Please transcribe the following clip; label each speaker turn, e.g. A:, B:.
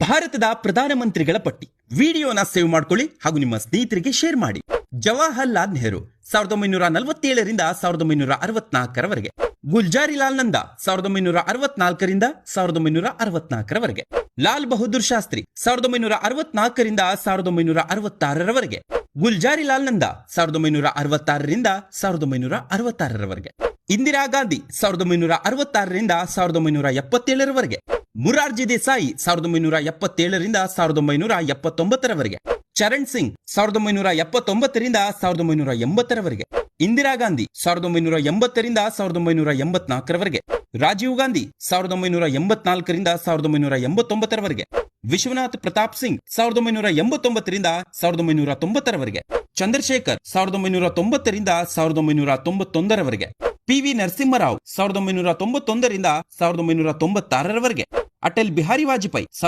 A: ಭಾರತದ ಪ್ರಧಾನಮಂತ್ರಿಗಳ ಪಟ್ಟಿ. ವಿಡಿಯೋನ ಸೇವ್ ಮಾಡ್ಕೊಳ್ಳಿ ಹಾಗೂ ನಿಮ್ಮ ಸ್ನೇಹಿತರಿಗೆ ಶೇರ್ ಮಾಡಿ. ಜವಾಹರ್ಲಾಲ್ ನೆಹರು 1947ರಿಂದ 1964ರವರೆಗೆ. ಗುಲ್ಜಾರಿಲಾಲ್ ನಂದಾ 1964ರಿಂದ 1964ರವರೆಗೆ. ಲಾಲ್ ಬಹದ್ದೂರ್ ಶಾಸ್ತ್ರಿ 1964ರಿಂದ 1966ರವರೆಗೆ. ಗುಲ್ಜಾರಿಲಾಲ್ ನಂದಾ 1966ರಿಂದ 1966ರವರೆಗೆ. ಇಂದಿರಾ ಗಾಂಧಿ 1966ರಿಂದ 1977ರವರೆಗೆ. ಮುರಾರ್ಜಿ ದೇಸಾಯಿ 1977ರಿಂದ 1979ರವರೆಗೆ. ಚರಣ್ ಸಿಂಗ್ 1979ರಿಂದ 1980ರವರೆಗೆ. ಇಂದಿರಾ ಗಾಂಧಿ 1980ರಿಂದ 1984ರವರೆಗೆ. ರಾಜೀವ್ ಗಾಂಧಿ 1984ರಿಂದ 1989ರವರೆಗೆ. ವಿಶ್ವನಾಥ್ ಪ್ರತಾಪ್ ಸಿಂಗ್ 1989ರಿಂದ 1990ರವರೆಗೆ. ಚಂದ್ರಶೇಖರ್ 1990ರಿಂದ 1991ರವರೆಗೆ. ಪಿ.ವಿ. ನರಸಿಂಹರಾವ್ 1991ರಿಂದ 1996ರವರೆಗೆ. ಅಟಲ್ ಬಿಹಾರಿ ವಾಜಪೇಯಿ